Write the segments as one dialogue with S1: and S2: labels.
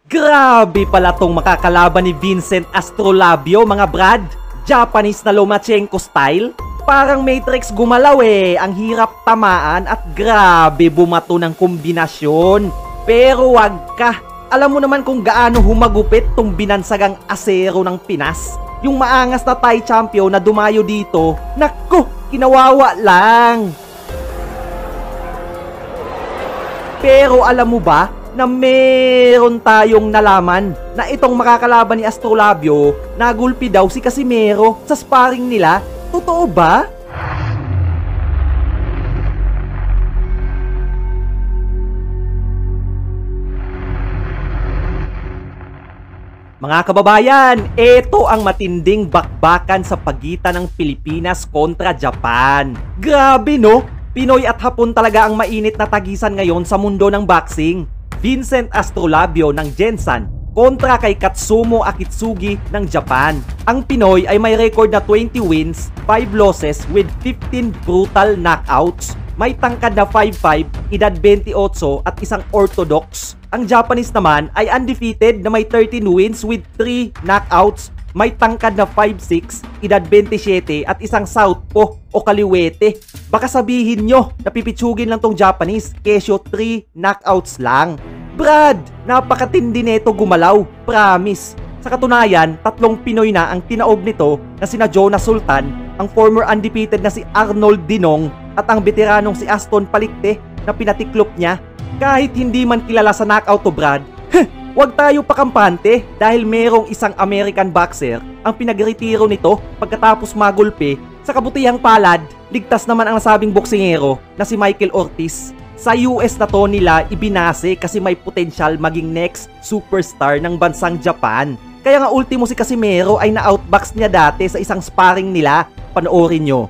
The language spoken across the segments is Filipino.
S1: Grabe pala tong makakalaban ni Vincent Astrolabio mga brad. Japanese na Lomachenko style. Parang Matrix gumalaw eh. Ang hirap tamaan at grabe bumato ng kombinasyon. Pero wag ka. Alam mo naman kung gaano humagupit tong binansagang asero ng Pinas. Yung maangas na Thai champion na dumayo dito, naku, kinawawa lang. Pero alam mo ba na meron tayong nalaman na itong makakalaban ni Astrolabio, nagulpi daw si Casimero sa sparring nila? Totoo ba? Mga kababayan, ito ang matinding bakbakan sa pagitan ng Pilipinas kontra Japan. Grabe no? Pinoy at Hapon talaga ang mainit na tagisan ngayon sa mundo ng boxing. Vincent Astrolabio ng Gensan kontra kay Katsumo Akitsugi ng Japan. Ang Pinoy ay may record na 20 wins, 5 losses with 15 brutal knockouts. May tangkad na 5'5", edad 28 at isang orthodox. Ang Japanese naman ay undefeated na may 13 wins with 3 knockouts. May tangkad na 5'6", edad 27 at isang southpaw o kaliwete. Baka sabihin nyo, napipitsugin lang tong Japanese, kesyo 3 knockouts lang. Brad, napakatindi neto gumalaw, promise. Sa katunayan, 3 Pinoy na ang tinaob nito na sina Jonas Sultan, ang former undefeated na si Arnold Dinong at ang veteranong si Aston Palicte na pinatiklop niya. Kahit hindi man kilala sa knockout to Brad, wag tayo pakampante dahil merong isang American boxer ang pinagretiro nito pagkatapos magulpe. Sa kabutihang palad, ligtas naman ang nasabing boksingero na si Michael Ortiz. Sa US na to nila ibinase kasi may potensyal maging next superstar ng bansang Japan. Kaya nga ultimo si Casimero ay na-outbox niya dati sa isang sparring nila. Panoorin nyo.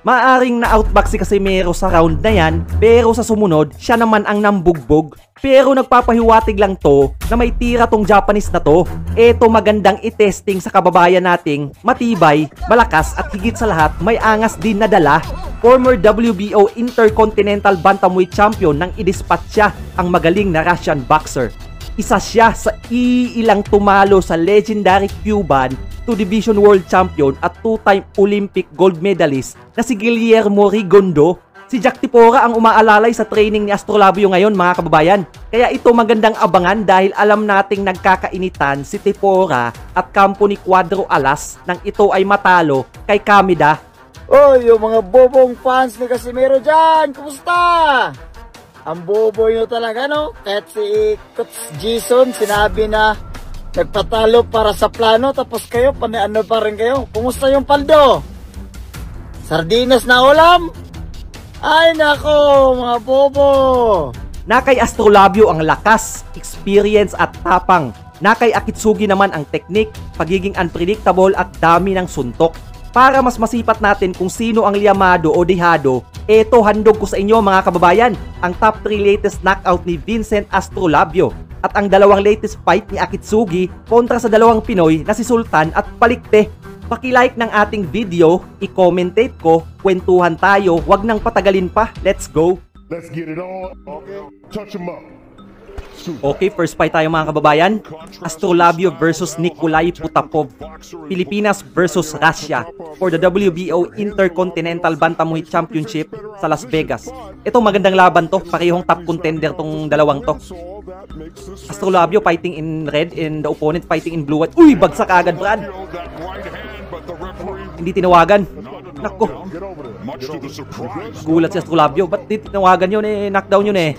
S1: Maaring na-outbox si Casimero sa round na yan, pero sa sumunod, siya naman ang nambugbog. Pero nagpapahiwatig lang to na may tira tong Japanese na to. Eto magandang i-testing sa kababayan nating matibay, malakas at higit sa lahat may angas din na dala. Former WBO Intercontinental Bantamweight Champion nang i-dispatch siya ang magaling na Russian boxer. Isa siya sa iilang tumalo sa legendary Cuban 2 Division World Champion at 2-time Olympic gold medalist na si Guillermo Rigondo. Si Jack Tipora ang umaalalay sa training ni Astrolabio ngayon mga kababayan. Kaya ito magandang abangan dahil alam nating nagkakainitan si Tipora at kampo ni Cuadro Alas nang ito ay matalo kay Kamida.
S2: Oy, yung mga bobong fans ni Casimero dyan, kumusta? Ang bobo nyo talaga, no? Kahit si Coach Jason sinabi na nagpatalo para sa plano, tapos kayo, ano pa rin kayo? Kumusta yung paldo? Sardinas na ulam? Ay nako, mga bobo!
S1: Na kay Astrolabio ang lakas, experience at tapang. Na kay Akitsugi naman ang teknik, pagiging unpredictable at dami ng suntok. Para mas masipat natin kung sino ang liyamado o dehado, eto handog ko sa inyo mga kababayan, ang top 3 latest knockout ni Vincent Astrolabio at ang 2 latest fight ni Akitsugi kontra sa 2 Pinoy na si Sultan at Palicte. Paki-like ng ating video, i-commentate ko, kwentuhan tayo, wag nang patagalin pa, let's go!
S3: Let's get it on. Okay. Touch him up.
S1: Okay, first fight tayo mga kababayan. Astrolabio versus Nikolai Potapov. Pilipinas versus Russia for the WBO Intercontinental Bantamweight Championship sa Las Vegas. Ito magandang laban to, parehong top contender tong dalawang to. Astrolabio fighting in red and the opponent fighting in blue. Uy, bagsak agad Brad. Hindi tinawagan. Nako. Gulat si Astrolabio. Ba't di tinawagan yun eh? Knockdown yun eh.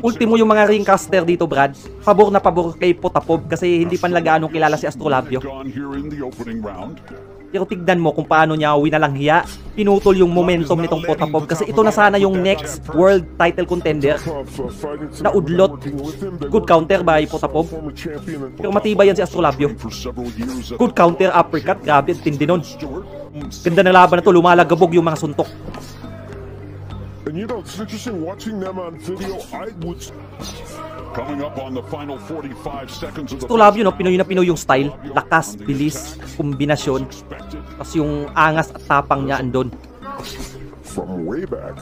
S1: Ultimo yung mga ringcaster dito Brad. Pabor na pabor kay Potapov kasi hindi pa nila gaano kilala si Astrolabio. Pero tignan mo kung paano niya winalang hiya. Pinutol yung momentum nitong Potapov kasi ito na sana yung next world title contender. Naudlot. Good counter by Potapov. Pero matibay yan si Astrolabio. Good counter uppercut. Grabe, tindi nun. Ganda ng laban na to. Lumalagabog yung mga suntok.
S3: And you know, it's interesting watching them on video. I would. Coming up on the final 45 seconds of the
S1: Astolabio, no? Pinoy na Pinoy yung style. Lakas, bilis, kombinasyon. Tapos yung angas at tapang niya andun.
S3: From way back.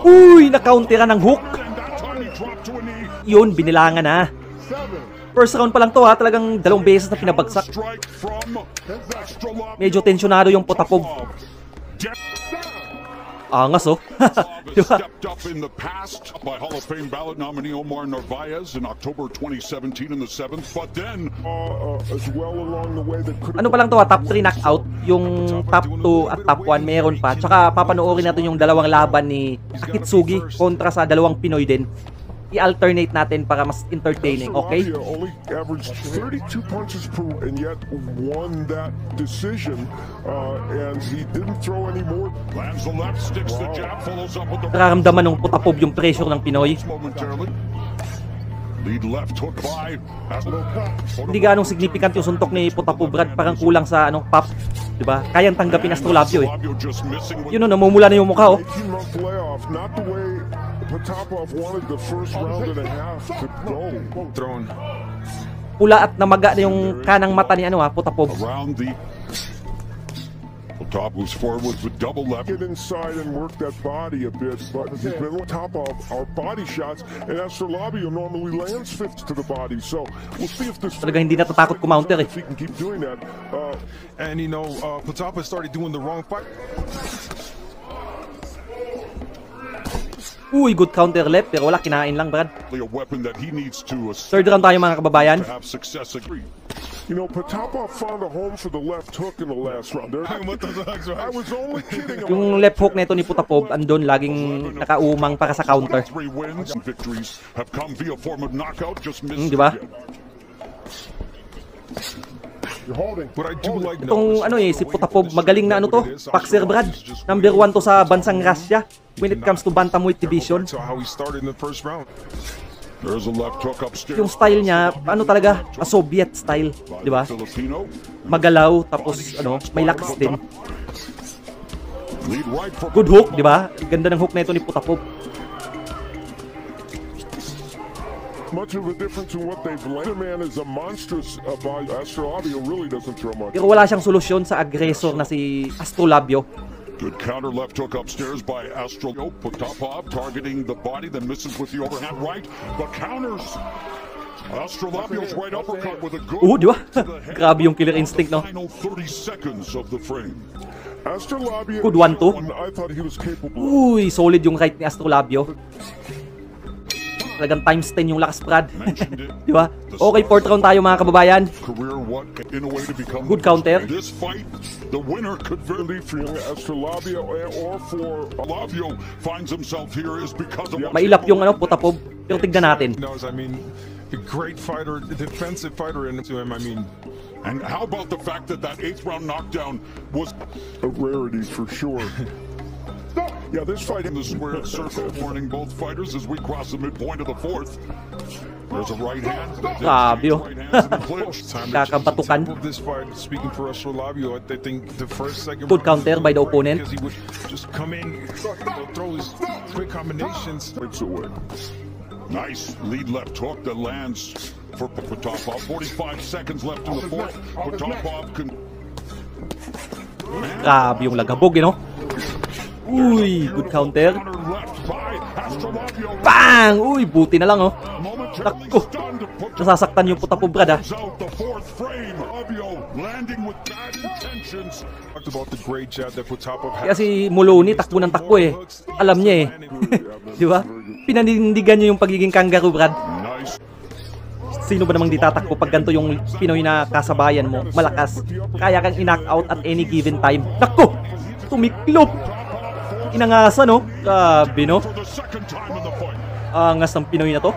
S1: Uy, na-countera ng hook. Yun, binilangan na. First round pa lang to ha, talagang 2 beses na pinabagsak. Medyo tensyonado yung Potapov. Angas oh. Diba?
S4: Stepped up in the past by Hall of Fame ballot nominee Omar Narvaez in October 2017 in the 7th, but then
S3: As well along the way that could.
S1: Ano pa lang to ha, top 3 knockout. Yung top 2 at top 1 meron pa. Tsaka papanoorin natin yung dalawang laban ni Akitsugi kontra sa dalawang Pinoy din. I-alternate natin para mas entertaining, okay?
S3: Only averaged 32 punches per, and yet won that decision. And he didn't throw any more.
S4: lands the left, sticks the jab, follows up with the
S1: Nararamdaman ng Potapov yung pressure ng Pinoy.
S4: momentarily. Lead left hook by
S1: Hindi ganong significant yung suntok ni Potapov, Brad. Parang kulang sa pop. Diba? Kayang tanggapin Astolabio eh.
S4: just missing with
S1: Yun o, namumula na yung mukha oh.
S3: 18-month layoff, not the way Potapov wanted the first round and a half to go.
S5: Thrown.
S1: Pula at namaga na yung kanang mata ni Potapov.
S4: around the top moves forward with double left.
S3: Get inside and work that body a bit, but he's been on top of our body shots, and Astrolabio normally lands fifths to the body, so we'll see if this
S1: Talaga hindi natatakot kumounter eh.
S3: if he can keep doing that.
S5: And you know, Potapov started doing the wrong fight.
S1: Uy, good counter left pero wala, kinain lang, Brad.
S4: A weapon that he needs to
S1: Third round tayo mga kababayan.
S4: have success agree.
S3: You know, Potapov found a home for the left hook in the last round. I was only kidding.
S1: Yung left hook nito ni Potapov andun, laging nakaumang para sa counter.
S4: 3 wins and victories have come via form of knockout, just missed.
S1: Di ba?
S3: You're holding.
S5: But I do like
S1: Itong si Potapov, magaling na boxer, Brad. Number 1 to sa bansang Russia when it comes to bantamweight division.
S5: So how he started in the first round.
S4: There's a left hook upstairs.
S1: Yung style niya, talaga, a Soviet style, di ba?
S4: Filipino.
S1: Magalaw, tapos may lakas din.
S4: Lead right for
S1: Good hook, di ba? Ganda ng hook na ito ni Potapov.
S3: Much of a difference in what they've landed. Man is a monstrous body. Astrolabio really doesn't throw much.
S1: Pero wala siyang solusyon sa aggressor na si Astolabio.
S4: good counter left hook upstairs by Astro. Potapov targeting the body, then misses with the overhand right, but counters. Astrolabio's right uppercut with a good.
S1: Di ba? Grabe yung killer instinct, no?
S4: Final 30 seconds of the frame.
S3: Astrolabio.
S1: Good one, too.
S3: I thought he was capable.
S1: Uy, solid yung right ni Astrolabio. Talagang times 10 yung lakas, Brad. Di ba? Okay, fourth round tayo mga kababayan.
S4: Career what in a way to become
S1: Good counter.
S4: This fight, the winner could very
S3: For young Astrolabio or for
S4: Labio finds himself here is because of
S1: Mailap yung Potapov. Pero tignan natin.
S5: knows, I mean, a great fighter, defensive fighter into him. I mean,
S4: And how about the fact that that 8th round knockdown was
S3: a rarity for sure. Yeah, this fight
S4: in the square circle, warning both fighters as we cross the midpoint of the 4th. There's a right hand.
S1: Grabe, oh.
S4: Right hands in the clinch.
S5: time
S1: Kakabatukan.
S5: of this fight, speaking for Astrolabio, I think the first, second
S1: Good
S5: round,
S1: counter by the opponent.
S5: because he would just come in, throw his quick combinations.
S3: Takes away.
S4: Nice lead left hook that lands for Potapov. 45 seconds left in the 4th. Potapov can.
S1: Grabe yung lagabog, Uy, good counter.
S4: Counter left by Astrolabio.
S1: Bang! Uy, buti na lang,
S4: Momentarily
S1: Nako.
S4: stunned.
S1: Nasasaktan yung Potapov, Brad,
S4: Out the 4th frame. Labio landing with bad intentions.
S5: Talked about the great jab that Potapov
S1: Kaya
S5: has.
S1: si Muloni, takbo ng takbo Alam niya Di ba? Pinanindigan niya yung pagiging kangaroo, Brad.
S4: Nice.
S1: Sino ba namang di tatakbo pag ganito yung Pinoy na kasabayan mo? Malakas. Kaya kang i-knock out at any given time. Nako! Tumiklop! Inangasan, Grabe,
S4: For the second time in the fight.
S1: Angas ng Pinoy na to.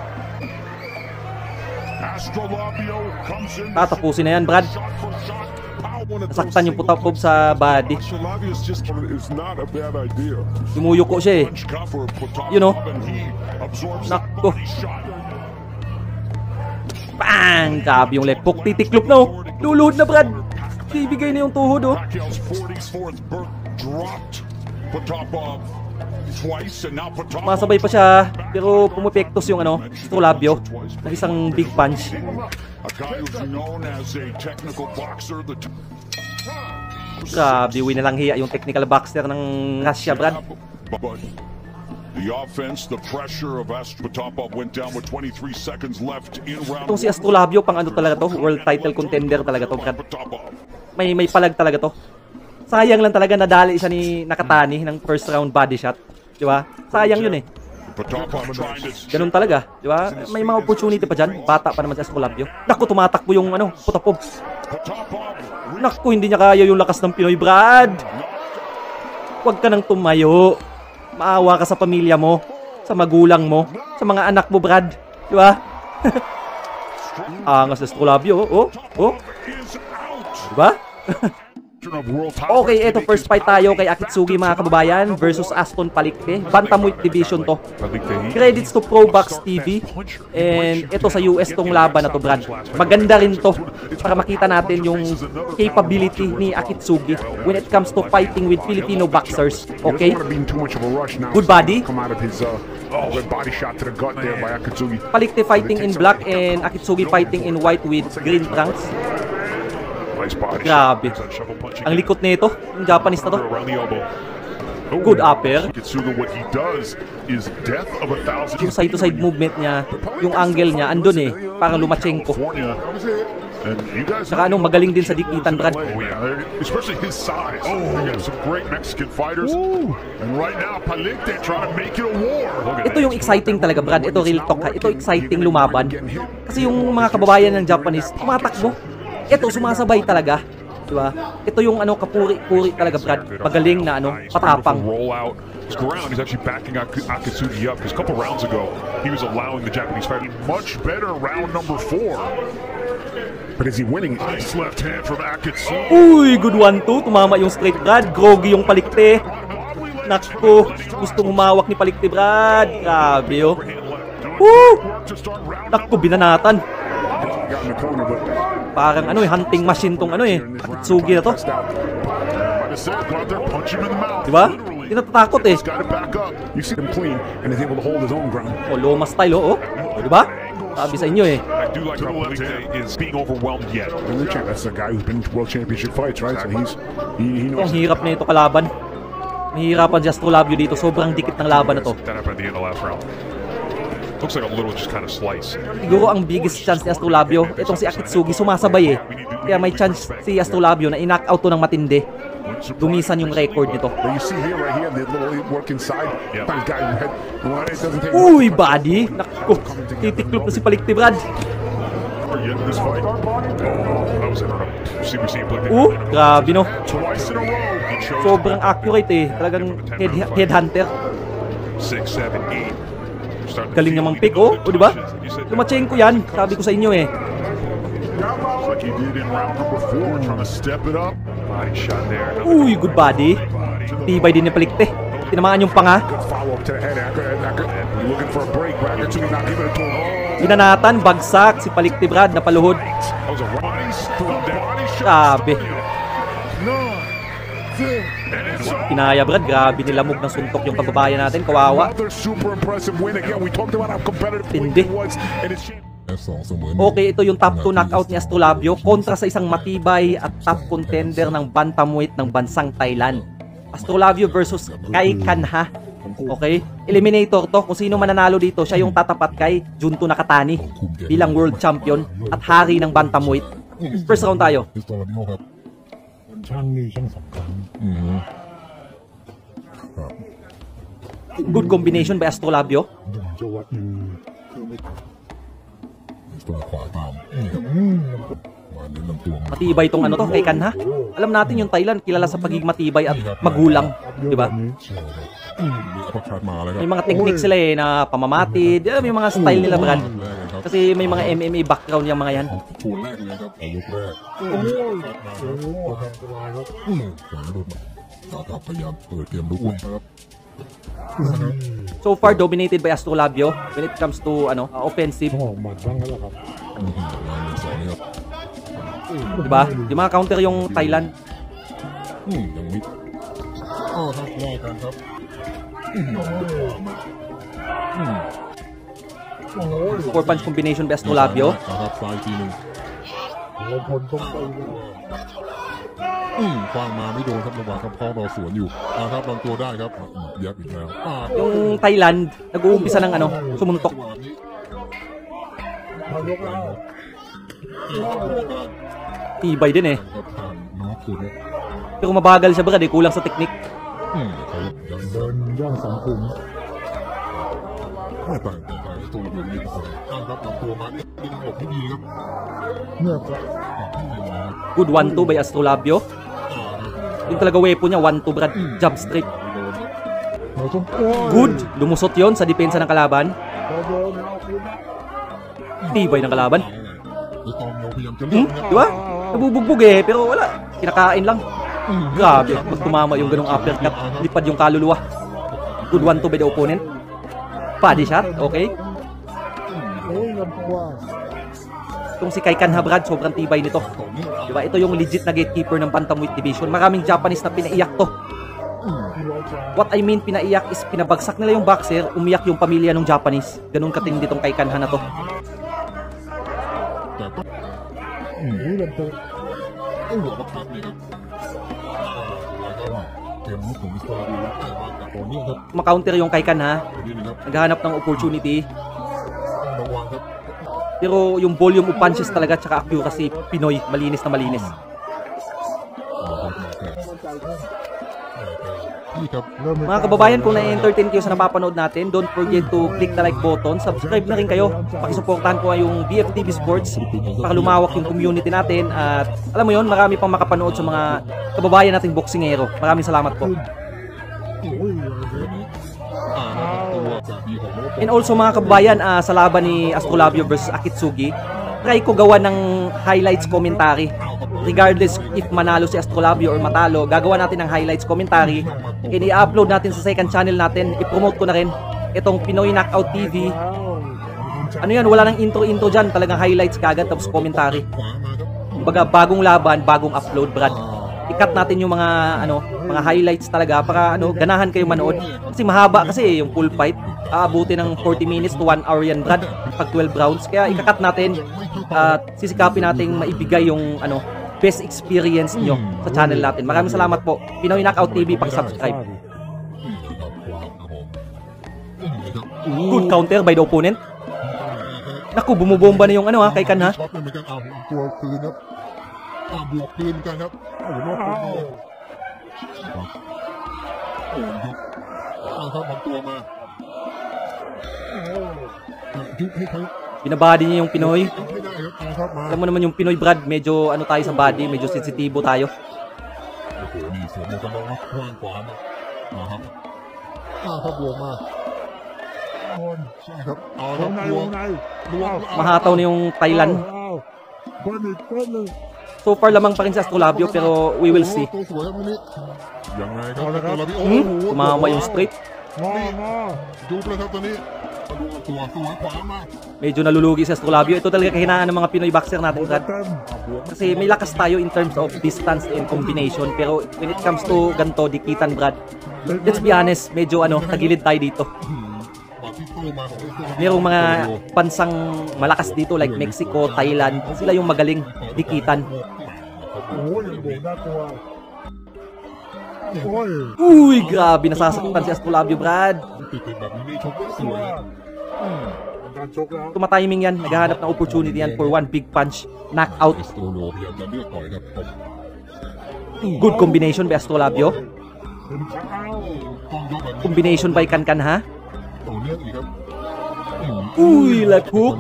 S4: Astrolabio comes in.
S1: Tatapusin na yan, Brad.
S4: Shot for shot.
S1: Nasaktan yung Potapov sa body.
S5: Astrolabio's just
S3: It's not a bad idea.
S1: Lumuyuko siya
S4: Punch cover Potapov
S1: You know.
S4: and he absorbs
S1: Nako.
S4: that body shot.
S1: Bang! Grabe yung left hook. Titiklop na, Luluhod na, Brad. Bibigay na yung tuhod,
S4: Pacquiao's 44th birth dropped. Potapov twice and now Potapov.
S1: Masabay pa siya, pero pumepektos yung ano, Astrolabio ng isang big punch.
S4: A guy who's known as a technical boxer.
S1: Grabe, uwi na lang hiya yung technical boxer ng Russia, Brad.
S4: But the offense, the pressure of Potapov went down with 23 seconds left in round.
S1: Itong si Astrolabio, pang ano talaga to, world title contender talaga to, Brad.
S4: Potapov.
S1: May palag talaga to. Sayang lang talaga nadali siya ni Nakatani ng first round body shot. Di ba? Sayang yun eh.
S4: Potapov trying to
S1: Ganun talaga. Di ba? May mga opportunity pa dyan. Bata pa naman si Astrolabio. Naku, tumatakbo yung ano, Potapov.
S4: Potapov.
S1: Naku, hindi niya kaya yung lakas ng Pinoy, Brad. Huwag ka nang tumayo. Maawa ka sa pamilya mo, sa magulang mo, sa mga anak mo, Brad. Di ba? Angas si Astrolabio. Oh.
S4: Is out.
S1: Di ba?
S4: Of world
S1: Okay, eto first fight tayo kay Akitsugi mga kababayan versus Aston Palikte. Bantamweight division to. Credits to Probox TV. And ito sa US tong laban na to, Brad. Maganda rin to para makita natin yung capability ni Akitsugi when it comes to fighting with Filipino boxers. Okay? Good body. Palikte fighting in black and Akitsugi fighting in white with green trunks. Grabe. Ang likot nito, yung Japanese na to. Good upper.
S4: What he does is death of 1,000.
S1: Yung side-to-side movement niya, yung angle niya, andun eh. Parang Lomachenko. Saka ano, magaling din sa dikitan, Brad.
S4: Oh yeah, especially his size. Oh, we got some great Mexican fighters. And right now, Palikte trying to make it a war.
S1: Ito yung exciting talaga, Brad. Ito real talk ha. Ito exciting lumaban. Kasi yung mga kababayan ng Japanese, tumatakbo. Ito, sumasabay talaga. Diba? Ito yung ano, kapuri-puri talaga, Brad. Magaling na ano, patapang.
S4: Roll out his ground. He's actually backing Akitsugi up because a couple rounds ago, he was allowing the Japanese fighter much better round number 4. But is he winning? Nice left hand from Akitsugi.
S1: Uy, good one too. Tumama yung straight, Brad. Groggy yung Palikte. Naku, gustong humawak ni Palikte, Brad. Grabe, oh. Woo! Naku, binanatan. Parang ano eh, hunting machine tong ano eh, Akitsugi na to. Diba? Hindi natatakot eh. Oh, Loma style oh. Oh, diba? Sabi sa inyo eh.
S4: I do like how Palikte is being overwhelmed yet.
S3: That's a guy who's been in world championship fights, right? So he knows.
S1: Ang hirap na ito kalaban. Mahihirapan si Astrolabio dito. Sobrang dikit ng laban na to.
S4: That happened at the end of last round. Looks like a little just kind of slice.
S1: Siguro ang biggest chance ni Astrolabio, itong si Akitsugi sumasabay eh. Kaya may chance si Astrolabio na i-knock out to ng matindi. Dumisan yung record nito. Uy, body! Naku, titiklop na si Palikte, Brad. Grabe no. Sobrang accurate eh. Talagang headhunter.
S4: 6, 7, 8.
S1: Galing namang pick, oh. O, diba? Lomachenko yan. Sabi ko sa inyo eh. Uy, good body. Tibay din ni Palikte. Tinamaan yung panga. Binanatan, bagsak si Palikte, Brad, napaluhod. Grabe. Kinaya, Brad. Grabe nilamog ng suntok yung kababayan natin. Kawawa. Tindi. Okay, ito yung top 2 knockout ni Astrolabio kontra sa isang matibay at top contender ng bantamweight ng bansang Thailand. Astrolabio versus Kai Kanha. Okay? Eliminator to. Kung sino mananalo dito, siya yung tatapat kay Junto Nakatani bilang world champion at hari ng bantamweight. First round tayo. Good combination by Astrolabio. Matibay itong ano to, kay Kanha. Alam natin yung Thailand, kilala sa pagiging matibay at magulang. Diba? May mga technique sila eh, na pamamatid. May mga style nila, Brad. Kasi may mga MMA background yung mga yan. So far dominated by Astrolabio when it comes to ano, offensive. Diba? Yung mga counter yung Thailand. Four punch combination by Astrolabio.
S6: นะครับซ้ายทีหนึ่งคว้างมาไม่โดนครับระหว่างคำพ้องรอสวนอยู่ครับลำตัวได้ครับยับอีกแล้ว
S1: Yung Thailand, nag-uumpisa ng sumuntok. Tibay din eh.
S6: ครับผ่านน็อกคุณ
S1: Pero mabagal siya brad, kulang sa teknik.
S6: เขายังเดินย่างสังคมไม่ต่างตัวเดียวนี้ครับครับลำตัวมาดึงออกที่ดีครับเนี่ยครับ
S1: Good 1-2 by Astrolabio. Yung talaga weapon niya, 1-2 brad, jump straight. Good, lumusot yon sa depensa ng kalaban. Tibay ng kalaban. Di ba? Nabubugbog eh, pero wala. Kinakain lang. Grabe, pag tumama yung ganong uppercut, lipad yung kaluluwa. Good 1-2 by the opponent. Body shot, okay. Itong si Kai Kanha Brad, sobrang tibay nito. Diba? Ito yung legit na gatekeeper ng Bantamweight Division. Maraming Japanese na pinaiyak to. What I mean pinaiyak is pinabagsak nila yung boxer, umiyak yung pamilya ng Japanese. Ganun katindi tong Kai Kanha na to. Makaunter yung Kai Kanha. Naghahanap ng opportunity. Pero yung volume of punches talaga tsaka accuracy, Pinoy, malinis na malinis. Mga kababayan, kung na-entertain kayo sa napapanood natin, don't forget to click the like button, subscribe na rin kayo, pakisuportahan ko yung BFTV Sports para lumawak yung community natin at alam mo yon, marami pang makapanood sa mga kababayan nating boksingero. Maraming salamat po. And also mga kababayan, sa laban ni Astrolabio versus Akitsugi, try ko gawa ng highlights commentary. Regardless if manalo si Astrolabio or matalo, gagawa natin ng highlights commentary. And i-upload natin sa second channel natin. I-promote ko na rin itong Pinoy Knockout TV. Ano yan, wala nang intro-intro dyan. Talagang highlights kagad tapos commentary. Kumbaga bagong laban, bagong upload, Brad. I-cut natin yung mga mga highlights talaga para ganahan kayo manood. Kasi mahaba kasi yung full fight. Aabuti ng 40 minutes to 1 hour yan, Brad. Pag 12 rounds. Kaya i-cut natin at sisikapin nating maibigay yung best experience nyo sa channel natin. Maraming salamat po. Pinoy Knockout TV, pag-subscribe. Good counter by the opponent. Naku, bumubomba na yung Kai Kanha.
S6: บวกคืนกันครับครับบางตัวมายุบให้เขา
S1: Binabody niya yung Pinoy.
S6: ไม่ได้ครับมา
S1: Alam mo naman yung Pinoy, Brad, medyo tayo sa body, medyo sensitibo tayo.
S6: โอ้โหนี่สวนมากันแล้วขวางขวามาครับครับบวกมาใช่ครับครับบวก
S1: Mahataw na yung Thailand. So far lamang pa rin si Astrolabio pero we will see.
S6: ตัวสวยครับวันนี้ยังไงครับ
S1: Tumama yung straight.
S6: ยุบเลยครับตอนนี้ตัวสวยขวามา
S1: Medyo nalulugi si Astrolabio. Ito talaga kahinaan ng mga Pinoy boxer natin, Brad. Kasi may lakas tayo in terms of distance and combination. Pero when it comes to ganito, dikitan, Brad, let's be honest, medyo tagilid tayo dito. Merong mga bansang malakas dito like Mexico, Thailand, sila yung magaling dikitan. Uy, grabe, nasasaktan si Astrolabio, Brad. Tumatiming yan, naghahanap ng opportunity yan for one big punch, knockout. Good combination by Astrolabio. Combination by Kankanha. Uy, left hook.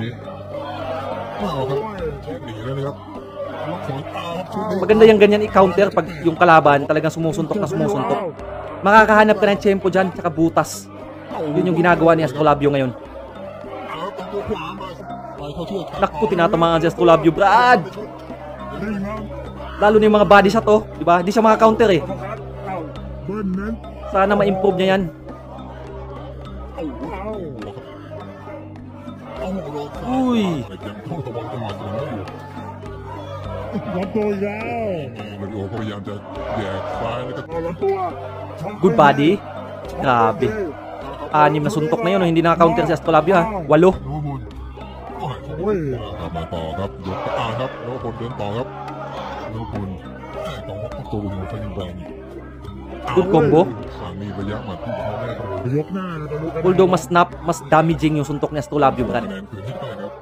S1: Maganda yung ganyan i-counter pag yung kalaban talagang sumusuntok na sumusuntok. Makakahanap ka ng tempo dyan, tsaka butas. Yun yung ginagawa ni Astrolabio ngayon. Naku, tinatamaan si Astrolabio, Brad. Lalo na yung mga body shot, diba? Di siya maka-counter eh. Sana ma-improve niya yan. Uy. Good body. Grabe. 6 na suntok na yun. Hindi naka-counter si Astrolabio ha. 8.
S6: Nobunโอ้ยมาต่อครับยกครับโนบุญเดินต่อครับโนบุญต่อตัวบุญของฟันแบง
S1: Good combo.
S6: มีระยะหมัดที่เขาแน่เลยยกหน้านะ
S1: Although mas damaging yung suntok ni Astrolabio, Brad.
S6: คะแนนคืนให้ได้ครับ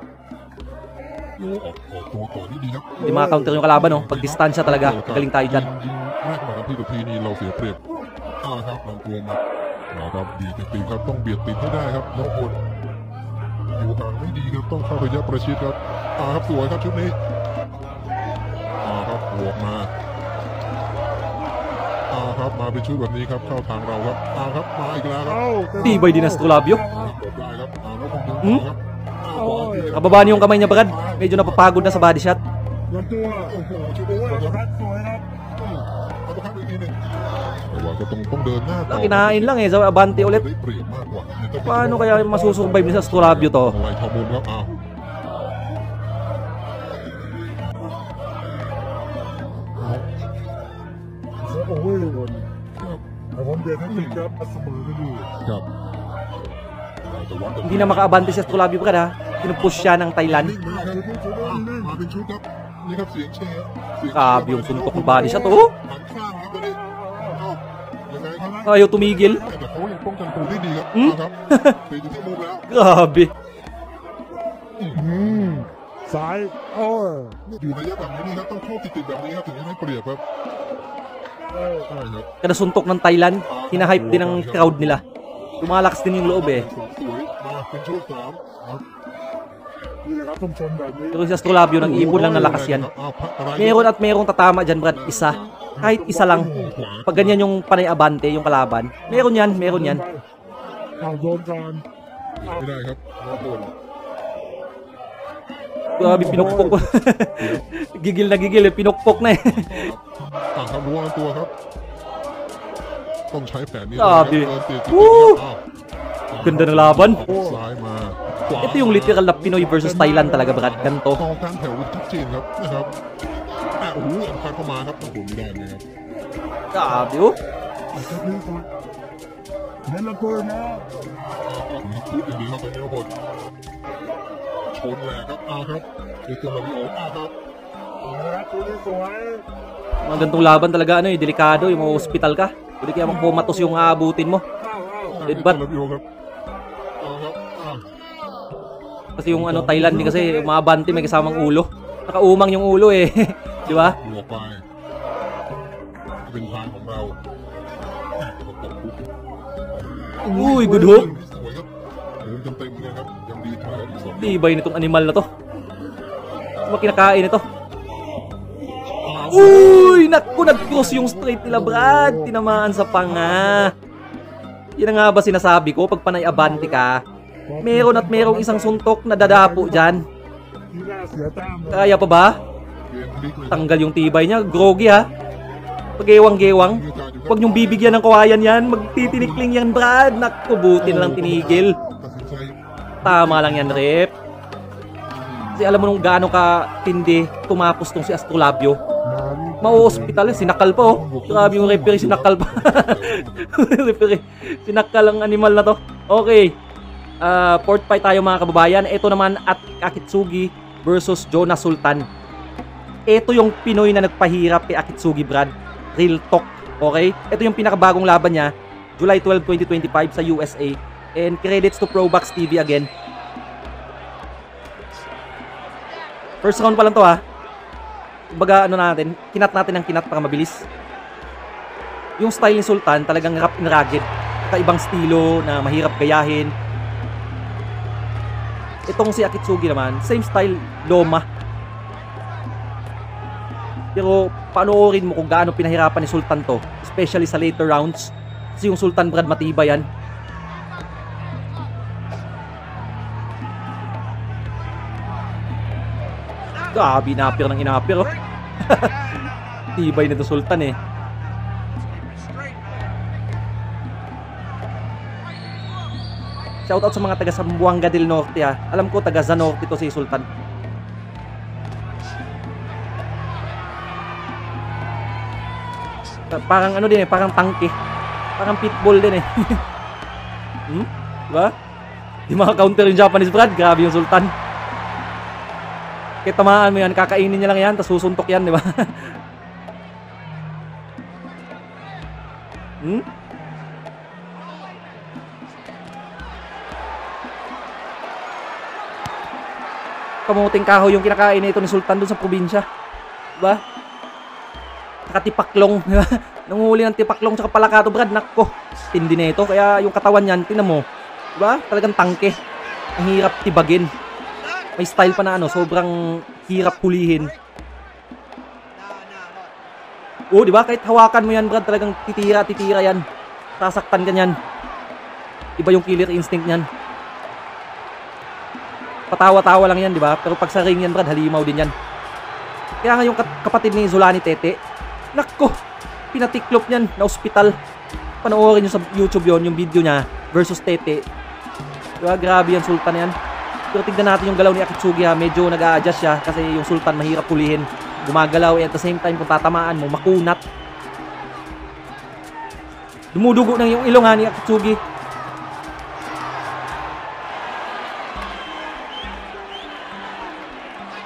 S6: ออกตัวก่อนนี่ดีครับ
S1: Hindi maka-counter yung kalaban, no? Pag distansya talaga, galing tayo dyan.
S6: ยิงแรกมาครับพี่กับพี่นี่เราเสียเปรียบครับลำตัวมาครับดีจริงครับต้องเบียดติดให้ได้ครับโนบุญอยู่ห่างไม่ดีครับต้องเข้าระยะประชิดครับครับสวยครับชุดนี้ครับบวกมาครับมาเป็นชุดแบบนี้ครับเข้าทางเราครับครับมาอีกแล้วครับ
S1: Tibay din Astrolabio.
S6: ได้ครับแล้วคงดึงครับ
S1: Kababa niyo yung kamay niya, Brad. Medyo napapagod na sa body shot.
S6: ลำตัวโอ้โหชุดนี้ครับสวยครับเอาไปครับอีกทีหนึ่งแต่ว่าก็ต้องเดินหน้าต่อ
S1: Kinain lang sa Abante ulit.
S6: ได้เปรียบมากกว่า
S1: Paano kaya masusurvive ni sa Astrolabio to?
S6: อะไรทอมูลครับโอ้ยแต่ผมเบียดทั้งหนึ่งครับเสมอกันอยู่ครับ
S1: Hindi na maka-abante si Astrolabio, Brad ha. Pinupush siya ng Thailand.
S6: มาเป็นชุดครับนี่ครับเสียงเชียร์
S1: Grabe yung suntok ng body shot, oh.
S6: หันข้างครับตอนนี้ยังไงครับ
S1: Ayaw tumigil.
S6: แต่เขายังป้องกันตัวได้ดีครับครับเปลี่ยนที่มุมแล้ว
S1: Grabe.
S6: ซ้ายอยู่ระยะแบบนี้ครับต้องเข้าติดแบบนี้ครับถึงจะได้เปรียบครับใช่ครับ
S1: Kada suntok ng Thailand, hinahype din ng crowd nila. Lumalakas din yung loob eh.
S6: สวยมาเป็นชุดสามนี่แหละครับชมแบบนี้
S1: Pero si Astrolabio, nag-iipon lang ng lakas yan. Meron at merong tatama dyan, Brad. Isa. Kahit isa lang. Pag ganyan yung panay abante, yung kalaban. Meron yan.
S6: โดนกันไม่ได้ครับโดน
S1: Grabe, pinukpok ko. Gigil na gigil eh. Pinukpok na eh.
S6: ครับรู้ว่าตัวครับต้องใช้แผนนี้
S1: Grabe.
S6: ติด
S1: Woo! Ganda ng laban.
S6: ซ้ายมา
S1: Ito yung literal na Pinoy versus Thailand talaga, Brad. Ganto.
S6: กองกลางแถวชัดเจนครับนะครับโอ้โหอันคันเข้ามาครับโอ้โหไม่ได้เลยครับ
S1: Grabe, oh.
S6: เล่นระเบิดนะพูดอย่างนี้ครับตอนนี้ทุกคนชนแหลกครับครับเดี๋ยวมาวิโอครับสวย
S1: Mga gantong laban talaga, ano eh. Delikado. Yung mga hospital ka. Pwede kaya magpumatos yung aabutin mo. Deadbat. Kasi yung ano, Thailand din kasi mga abante may kasamang ulo. Nakaumang yung ulo eh. Di ba?
S6: หัวไปเป็นทางของเรา
S1: Uy, good hook.
S6: สวยครับเดินเต็มๆเลยครับยังดีครับ
S1: Tibay nitong animal na to. Ano ba kinakain ito? Uy! Naku, nag-cross yung straight nila, Brad. Tinamaan sa panga. Yan nga ba sinasabi ko? Pag panay abante ka, meron at merong isang suntok na dadapo dyan. Kaya pa ba? Tanggal yung tibay niya. Groggy ha. Pag-ewang-gewang. Huwag niyong bibigyan ng kawayan yan. Magtitinikling yan, Brad. Naku, buti na lang tinigil. Tama lang yan, Rep. Kasi alam mo nung gaano ka tindi tumapos tong si Astrolabio. Ma-hospital, sinakal pa oh. Grabe yung referee, sinakal pa. Referee, sinakal ang animal na to. Okay. Fourth fight tayo mga kababayan. Ito naman at Akitsugi versus Jonas Sultan. Ito yung Pinoy na nagpahirap kay Akitsugi, Brad. Real talk. Okay? Ito yung pinakabagong laban niya. July 12, 2025 sa USA. And credits to Probox TV again. First round pa lang to ha. Kumbaga ano natin, kinat natin ang kinat para mabilis. Yung style ni Sultan talagang rough and rugged. Kaibang estilo na mahirap gayahin. Itong si Akitsugi naman, same style, loma. Pero panoorin mo kung gaano pinahirapan ni Sultan to, especially sa later rounds. Kasi yung Sultan, Brad, matibay yan. Grabe, inapir ng inapir oh. Tibay nito Sultan eh. Shoutout sa mga taga Zamboanga del Norte ha. Alam ko taga Zanorte to si Sultan. Parang ano din eh, parang tangke. Parang pitbull din eh. Diba? Di maka-counter yung Japanese, Brad. Grabe yung Sultan. Kaya tamaan mo yan, kakainin niya lang yan, tapos susuntok yan, di ba? Kamuting kahoy yung kinakain nito ni Sultan dun sa probinsya. Diba? Nakatipaklong, di ba? Nanguhuli ng tipaklong tsaka palakato, Brad. Nakko, tindi na ito. Kaya yung katawan niyan, tinan mo. Diba? Talagang tangke. Ang hirap tibagin. May style pa na sobrang hirap hulihin. Oh, di ba? Kahit hawakan mo yan, Brad, talagang titira yan. Sasaktan ka niyan. Iba yung killer instinct niyan. Patawa-tawa lang yan, di ba? Pero pag sa ring yan, Brad, halimaw din yan. Kaya nga yung kapatid ni Zulani Tete, nakko, pinatiklop niyan na ospital. Panoorin nyo sa YouTube yon yung video niya versus Tete. Diba? Grabe yan, Sultan yan. Pero tignan natin yung galaw ni Akitsugi, ha. Medyo nag-a-adjust siya kasi yung Sultan mahirap hulihin. Gumagalaw at the same time kung tatamaan mo, makunat. Dumudugo na yung ilong, ha, ni Akitsugi.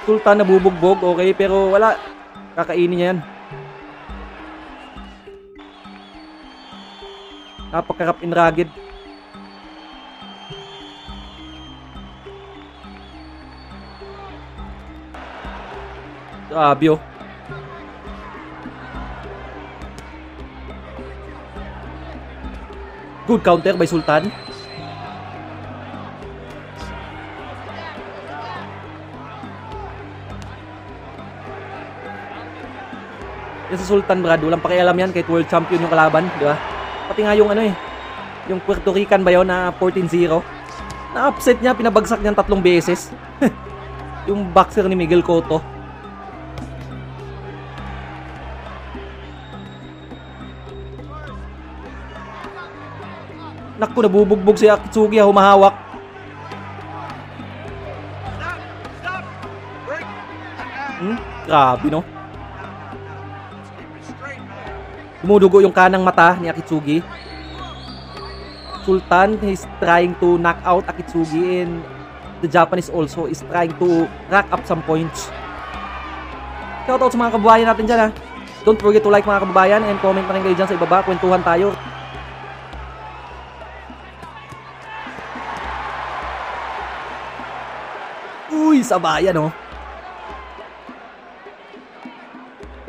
S1: Sultan nabubugbog, okay, pero wala. Kakainin niya yan. Napakarap in rugged. Grabe, oh. Good counter by Sultan. Yan sa Sultan, Brad, walang pakialam yan kahit world champion yung kalaban, di ba? Pati nga yung yung Puerto Rican ba yun na 14-0? Na-upset niya, pinabagsak niyan 3 beses. Yung boxer ni Miguel Cotto. Naku, nabubugbog si Akitsugi, humahawak. Grabe, no? Dumudugo yung kanang mata ni Akitsugi. Sultan is trying to knock out Akitsugi and the Japanese also is trying to rack up some points. Shoutout sa mga kababayan natin dyan, ha. Don't forget to like, mga kababayan, and comment na rin kayo dyan sa ibaba. Kwentuhan tayo. Uy, sabayan, oh.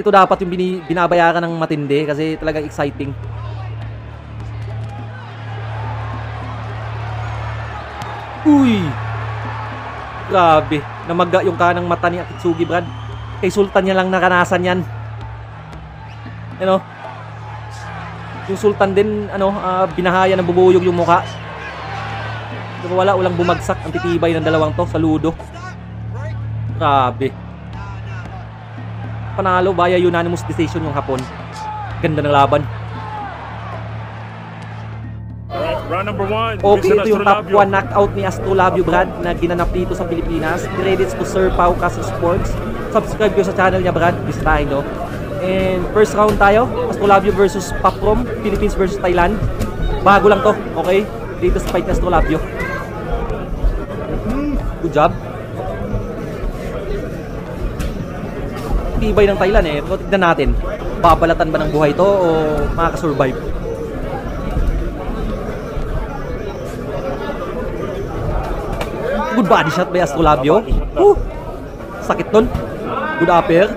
S1: Ito dapat yung binabayaran ng matindi kasi talagang exciting. Uy! Grabe. Namaga yung kanang mata ni Akitsugi, Brad. Kay Sultan niya lang naranasan yan. Yung Sultan din, binahaya ng bubuyog yung mukha. Pero walang bumagsak. Ang titibay ng dalawang to, saludo. Grabe. Panalo via unanimous decision yung hapon. Ganda ng laban.
S4: Round number 1.
S1: Okay, ito yung top 1 knockout ni Astrolabio, Brad, na ginanap dito sa Pilipinas. Credits to Sir Pau Castle Sports. Subscribe ko sa channel niya, Brad. Bisitahin, no? And first round tayo. Astrolabio versus Paprom. Philippines versus Thailand. Bago lang to, okay? Latest fight ni Astrolabio. Good job. Tibay ng Thailand, eh. Pero tignan natin. Babalatan ba ng buhay to o makakasurvive? Good body shot by Astrolabio. Sakit nun. Good upper.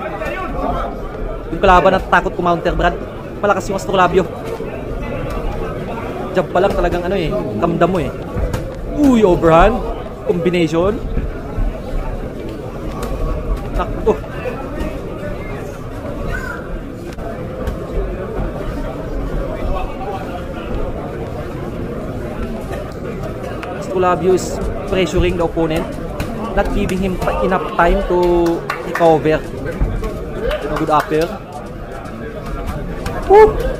S1: Yung kalaban na takot kumounter, Brad. Malakas yung Astrolabio. Jab pa lang talagang kamdam mo, eh. Uy, overhand. Combination. Takto. Astrolabio is pressuring the opponent, not giving him enough time to recover. Good upper.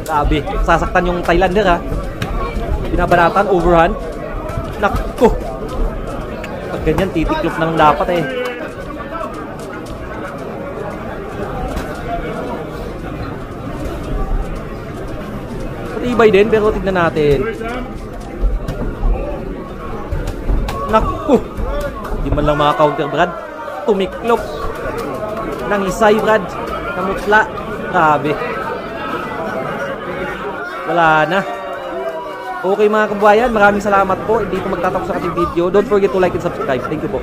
S1: Grabe, sasaktan yung Thailander, ha. Binabanatan, overhand. Nakko. Pag ganyan, titiklop na lang dapat, eh. Matibay din, pero tignan natin. Naku! Di man lang mga counter, Brad. Tumiklop. Nangisay, Brad. Namutla. Grabe. Wala na. Okay mga kababayan, maraming salamat po. Hindi ko magtatapos sa ating video. Don't forget to like and subscribe. Thank you po.